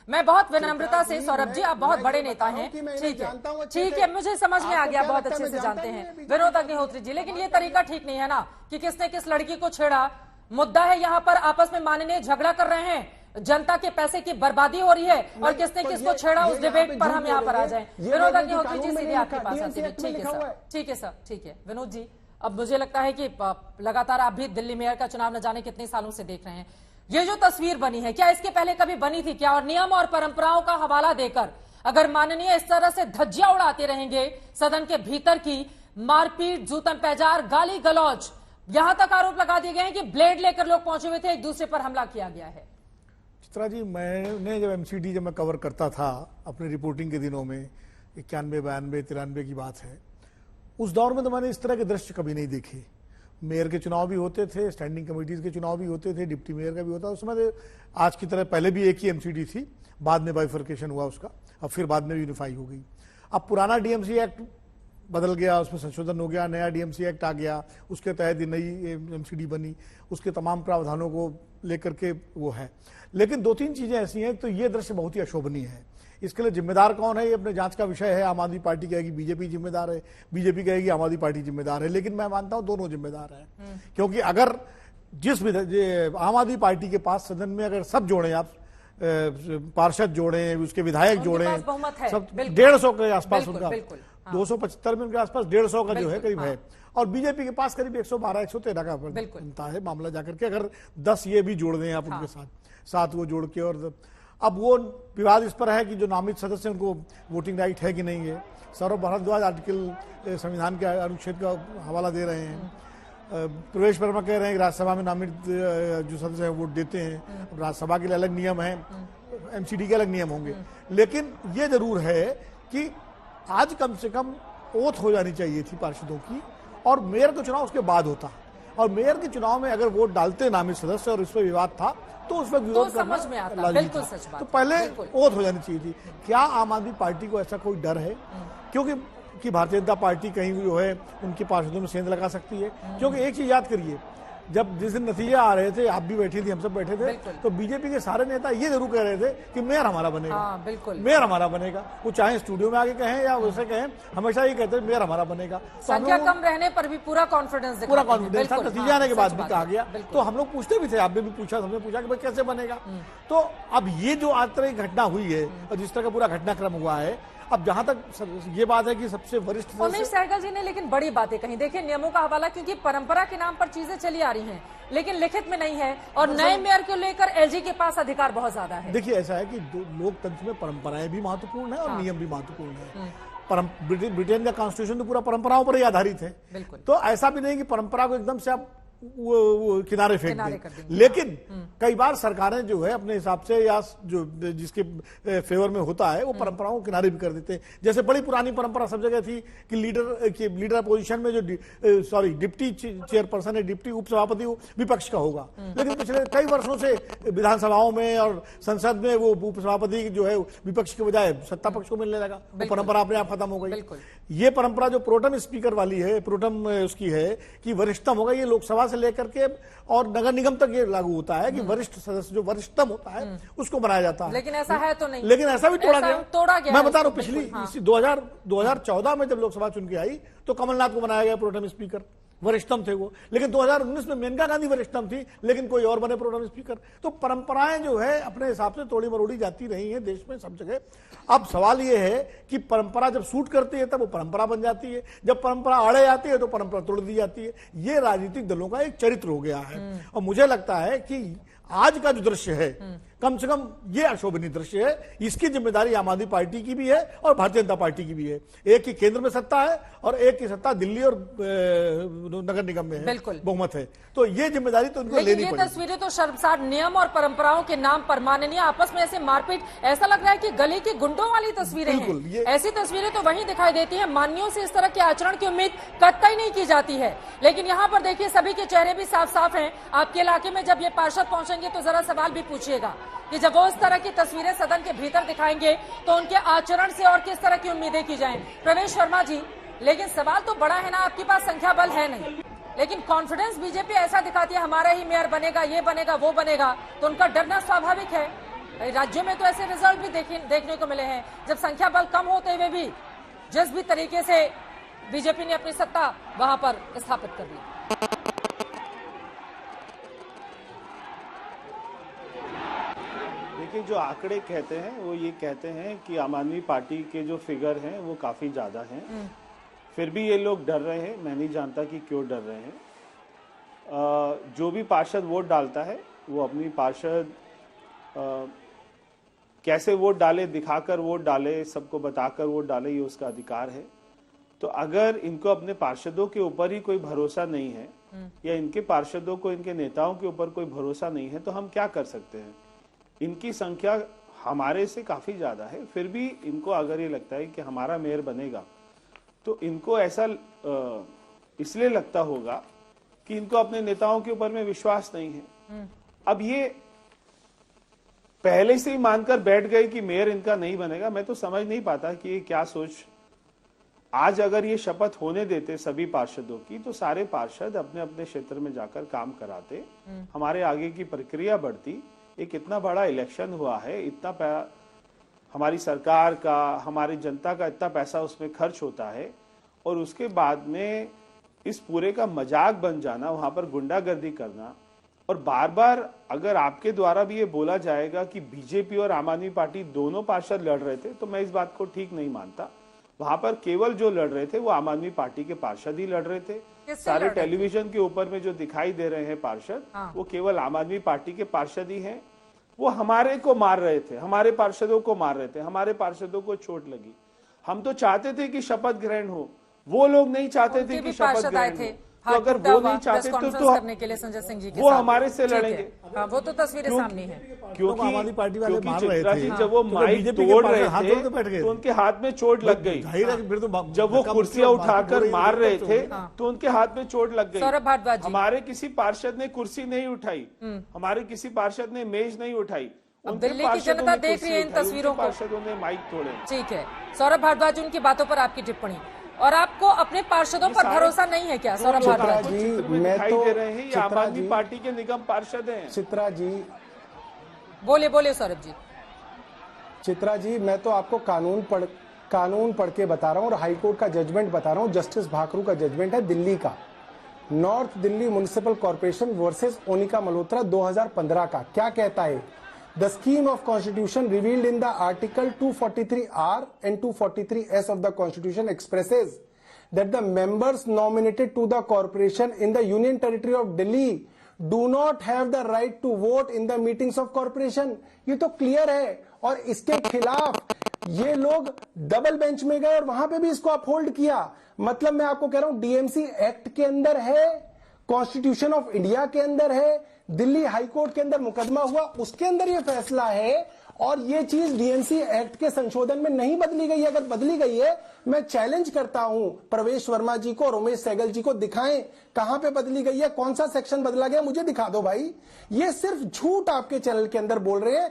मैं बहुत विनम्रता से, सौरभ जी आप बहुत बड़े नेता हैं, ठीक है, मुझे समझ में आ गया, बहुत अच्छे से जानते हैं विनोद अग्निहोत्री जी, लेकिन ये तरीका ठीक नहीं है ना कि किसने किस लड़की को छेड़ा। मुद्दा है यहाँ पर आपस में माननीय झगड़ा कर रहे हैं, जनता के पैसे की बर्बादी हो रही है और किसने किसको छेड़ा उस डिबेट पर हम यहाँ पर आ जाए। विनोद अग्निहोत्री जी सीधे आपके पास आते हैं। ठीक है सर, ठीक है सर, ठीक है विनोद जी, अब मुझे लगता है कि लगातार आप भी दिल्ली मेयर का चुनाव न जाने कितने सालों से देख रहे हैं, ये जो तस्वीर बनी है क्या इसके पहले कभी बनी थी क्या? और नियम और परंपराओं का हवाला देकर अगर माननीय इस तरह से धज्जियां उड़ाते रहेंगे सदन के भीतर की मारपीट, जूतम पैजार, गाली गलौज, यहां तक आरोप लगा दिए गए हैं कि ब्लेड लेकर लोग पहुंचे हुए थे, एक दूसरे पर हमला किया गया है। चित्रा जी, मैंने जब एमसीडी जब मैं कवर करता था अपनी रिपोर्टिंग के दिनों में 91, 92, 93 की बात है, उस दौर में तो मैंने इस तरह के दृश्य कभी नहीं देखे। मेयर के चुनाव भी होते थे, स्टैंडिंग कमेटीज के चुनाव भी होते थे, डिप्टी मेयर का भी होता, उसमें आज की तरह पहले भी एक ही एमसीडी थी, बाद में बाइफर्केशन हुआ उसका, अब फिर बाद में यूनिफाई हो गई। अब पुराना डीएमसी एक्ट बदल गया, उसमें संशोधन हो गया, नया डीएमसी एक्ट आ गया, उसके तहत नई एमसीडी बनी, उसके तमाम प्रावधानों को लेकर के वो है। लेकिन दो तीन चीजें ऐसी हैं, तो ये दृश्य बहुत ही अशोभनीय है। इसके लिए जिम्मेदार कौन है, ये अपने जांच का विषय है। आम आदमी पार्टी कहेगी बीजेपी जिम्मेदार है, बीजेपी कहेगी आम आदमी पार्टी जिम्मेदार है, लेकिन मैं मानता हूं दोनों जिम्मेदार हैं। क्योंकि अगर आम आदमी पार्टी के पास सदन में अगर सब जोड़े, आप पार्षद जोड़े, उसके विधायक जोड़े, सब 150 के आसपास उनका 275 में उनके आसपास 150 का जो है करीब है, और बीजेपी के पास करीब 112, 113 का बनता है मामला जाकर के। अगर 10 ये भी जोड़ दें आप उनके साथ वो जोड़ के, और अब वो विवाद इस पर है कि जो नामित सदस्य उनको वोटिंग राइट है कि नहीं है। सौरभ भारद्वाज आर्टिकल संविधान के अनुच्छेद का हवाला दे रहे हैं, प्रवेश वर्मा कह रहे हैं कि राज्यसभा में नामित जो सदस्य हैं वोट देते हैं, राज्यसभा के लिए अलग नियम है, एमसीडी के अलग नियम होंगे। लेकिन ये जरूर है कि आज कम से कम ओथ हो जानी चाहिए थी पार्षदों की, और मेयर का चुनाव उसके बाद होता, और मेयर के चुनाव में अगर वोट डालते नामित सदस्य और इस पर विवाद था तो उस पर विरोध करना समझ में आता, बिल्कुल सच बात। तो पहले ओथ हो जानी चाहिए थी। क्या आम आदमी पार्टी को ऐसा कोई डर है क्योंकि भारतीय जनता पार्टी कहीं जो है उनके पार्षदों में सेंध लगा सकती है? क्योंकि एक चीज याद करिए, जब जिस दिन नतीजे आ रहे थे, आप भी बैठी थी, हम सब बैठे थे, तो बीजेपी के सारे नेता ये जरूर कह रहे थे कि मेयर हमारा बनेगा। बिल्कुल, मेयर हमारा बनेगा। वो चाहे स्टूडियो में आके कहें या वैसे कहें, हमेशा ये कहते हैं मेयर हमारा बनेगा। संख्या कम रहने पर भी पूरा कॉन्फिडेंस था। नतीजे आने के बाद भी कहा गया। तो हम लोग पूछते भी थे, आपने भी पूछा, हमने पूछा कि भाई कैसे बनेगा। तो अब ये जो आज तरह की घटना हुई है और जिस तरह का पूरा घटनाक्रम हुआ है, अब जहां तक ये बात है कि सबसे वरिष्ठ उमेश सहगल जी ने लेकिन बड़ी बातें कही। देखिए नियमों का हवाला, क्योंकि परंपरा के नाम पर चीजें चली आ रही हैं लेकिन लिखित में नहीं है, और नए मेयर को लेकर एलजी के पास अधिकार बहुत ज्यादा है। देखिए ऐसा है कि लोकतंत्र में परंपराएं भी महत्वपूर्ण है और नियम भी महत्वपूर्ण है। ब्रिटेन का कॉन्स्टिट्यूशन तो पूरा परंपराओं पर ही आधारित है। तो ऐसा भी नहीं कि परंपरा को एकदम से आप वो किनारे फेंक दें। लेकिन कई बार सरकारें जो है अपने हिसाब से या जो जिसके फेवर में होता है वो परंपराओं को किनारे भी कर देते हैं। जैसे बड़ी पुरानी परंपरा सब जगह थी कि लीडर पोजीशन में जो डिप्टी चेयरपर्सन है, डिप्टी उपसभापति विपक्ष का होगा। लेकिन पिछले कई वर्षों से विधानसभाओं में और संसद में वो उपसभापति जो है विपक्ष के बजाय सत्ता पक्ष को मिलने लगा। वो परंपरा अपने आप खत्म हो गई। ये परंपरा जो प्रोटम स्पीकर वाली है, प्रोटम उसकी है कि वरिष्ठतम होगा, ये लोकसभा से लेकर के और नगर निगम तक ये लागू होता है कि वरिष्ठ सदस्य जो वरिष्ठतम होता है उसको बनाया जाता है। लेकिन ऐसा है तो नहीं। लेकिन ऐसा भी तोड़ा गया। मैं बता रहा हूं, पिछली 2014 में जब लोकसभा चुन के आई तो कमलनाथ को बनाया गया प्रोटेम स्पीकर, वरिष्ठतम थे वो। लेकिन 2019 में मेनका गांधी वरिष्ठतम थी, लेकिन कोई और बने प्रोटेम स्पीकर। तो परंपराएं जो है अपने हिसाब से तोड़ी मरोड़ी जाती रही हैं देश में सब जगह। अब सवाल ये है कि परंपरा जब सूट करती है तब वो परंपरा बन जाती है, जब परंपरा अड़े जाती है तो परंपरा तोड़ दी जाती है। ये राजनीतिक दलों का एक चरित्र हो गया है। और मुझे लगता है कि आज का जो दृश्य है कम से कम ये अशोभनीय दृश्य है, इसकी जिम्मेदारी आम आदमी पार्टी की भी है और भारतीय जनता पार्टी की भी है। एक की केंद्र में सत्ता है और एक की सत्ता दिल्ली और नगर निगम में है, बहुमत है। तो ये जिम्मेदारी तो उनको लेनी पड़ेगी। ये तस्वीरें तो शर्मसार, नियम और परंपराओं के नाम पर माननीय आपस में ऐसे मारपीट, ऐसा लग रहा है कि गली के गुंडों वाली तस्वीरें हैं। ऐसी तस्वीरें तो वहीं दिखाई देती है। मान्यों से इस तरह के आचरण की उम्मीद कतई नहीं की जाती है। लेकिन यहाँ पर देखिए सभी के चेहरे भी साफ साफ हैं। आपके इलाके में जब ये पार्षद पहुंचेंगे तो जरा सवाल भी पूछिएगा कि जब वो इस तरह की तस्वीरें सदन के भीतर दिखाएंगे तो उनके आचरण से और किस तरह की उम्मीदें की जाएं। प्रवेश वर्मा जी, लेकिन सवाल तो बड़ा है ना, आपके पास संख्या बल है नहीं, लेकिन कॉन्फिडेंस बीजेपी ऐसा दिखाती है हमारा ही मेयर बनेगा, ये बनेगा, वो बनेगा, तो उनका डरना स्वाभाविक है। राज्यों में तो ऐसे रिजल्ट भी देखने को मिले हैं जब संख्या बल कम होते हुए भी जिस भी तरीके से बीजेपी ने अपनी सत्ता वहां पर स्थापित कर दी। देखिए, जो आंकड़े कहते हैं वो ये कहते हैं कि आम आदमी पार्टी के जो फिगर हैं वो काफी ज्यादा हैं। फिर भी ये लोग डर रहे हैं। मैं नहीं जानता कि क्यों डर रहे हैं। जो भी पार्षद वोट डालता है वो अपनी पार्षद कैसे वोट डाले, दिखाकर वोट डाले, सबको बताकर वोट डाले, ये उसका अधिकार है। तो अगर इनको अपने पार्षदों के ऊपर ही कोई भरोसा नहीं है या इनके पार्षदों को इनके नेताओं के ऊपर कोई भरोसा नहीं है तो हम क्या कर सकते हैं। इनकी संख्या हमारे से काफी ज्यादा है, फिर भी इनको अगर ये लगता है कि हमारा मेयर बनेगा तो इनको ऐसा इसलिए लगता होगा कि इनको अपने नेताओं के ऊपर में विश्वास नहीं है। अब ये पहले से ही मानकर बैठ गए कि मेयर इनका नहीं बनेगा। मैं तो समझ नहीं पाता कि ये क्या सोच। आज अगर ये शपथ होने देते सभी पार्षदों की तो सारे पार्षद अपने अपने क्षेत्र में जाकर काम कराते, हमारे आगे की प्रक्रिया बढ़ती। एक इतना बड़ा इलेक्शन हुआ है, इतना हमारी सरकार का, हमारी जनता का इतना पैसा उसमें खर्च होता है और उसके बाद में इस पूरे का मजाक बन जाना, वहां पर गुंडागर्दी करना। और बार बार अगर आपके द्वारा भी ये बोला जाएगा कि बीजेपी और आम आदमी पार्टी दोनों पार्षद लड़ रहे थे तो मैं इस बात को ठीक नहीं मानता। वहां पर केवल जो लड़ रहे थे वो आम आदमी पार्टी के पार्षद ही लड़ रहे थे। सारे टेलीविजन के ऊपर में जो दिखाई दे रहे हैं पार्षद, वो केवल आम आदमी पार्टी के पार्षद ही हैं। वो हमारे को मार रहे थे, हमारे पार्षदों को मार रहे थे, हमारे पार्षदों को चोट लगी। हम तो चाहते थे कि शपथ ग्रहण हो, वो लोग नहीं चाहते थे कि शपथ ग्रहण हो। तो अगर वो नहीं चाहते तो करने के लिए संजय सिंह जी के वो हमारे से लड़ेंगे। हाँ, वो तो तस्वीरें सामने हैं। क्योंकि पार्टी वाले मार रहे चित्रा थे, जी जब वो माइक तोड़ रहे थे तो उनके हाथ में चोट लग गई। जब वो कुर्सियां उठाकर मार रहे थे तो उनके हाथ में चोट लग गई। सौरभ भारद्वाज जी, हमारे किसी पार्षद ने कुर्सी नहीं उठाई, हमारे किसी पार्षद ने मेज नहीं उठाई। दिल्ली की जनता देख रही है इन तस्वीरों को। पार्षदों ने माइक तोड़े। ठीक है सौरभ भारद्वाज, उनकी बातों पर आपकी टिप्पणी। और आपको अपने पार्षदों पर भरोसा नहीं है क्या सौरभ भारद्वाज जी? मैं तो दे रहे हैं, आम आदमी पार्टी के निगम पार्षद हैं। चित्रा जी, बोले सौरभ जी। चित्रा जी, मैं तो आपको कानून पढ़ के बता रहा हूँ और हाईकोर्ट का जजमेंट बता रहा हूँ। जस्टिस भाकरू का जजमेंट है दिल्ली का, north Delhi municipal corporation versus Onika Malhotra 2015 का। क्या कहता है? The scheme of constitution revealed in the article 243R and 243S of the constitution expresses that the members nominated to the corporation in the union territory of Delhi do not have the right to vote in the meetings of corporation। ये तो clear है। और इसके खिलाफ ये लोग double bench में गए और वहां पे भी इसको अपहोल्ड किया। मतलब मैं आपको कह रहा हूं डीएमसी एक्ट के अंदर है, कॉन्स्टिट्यूशन ऑफ इंडिया के अंदर है, दिल्ली हाईकोर्ट के अंदर मुकदमा हुआ, उसके अंदर ये फैसला है। और ये चीज डीएमसी एक्ट के संशोधन में नहीं बदली गई है। अगर बदली गई है, मैं चैलेंज करता हूं प्रवेश वर्मा जी को, उमेश सहगल जी को, दिखाएं कहां पे बदली गई है, कौन सा सेक्शन बदला गया, मुझे दिखा दो भाई। ये सिर्फ झूठ आपके चैनल के अंदर बोल रहे हैं।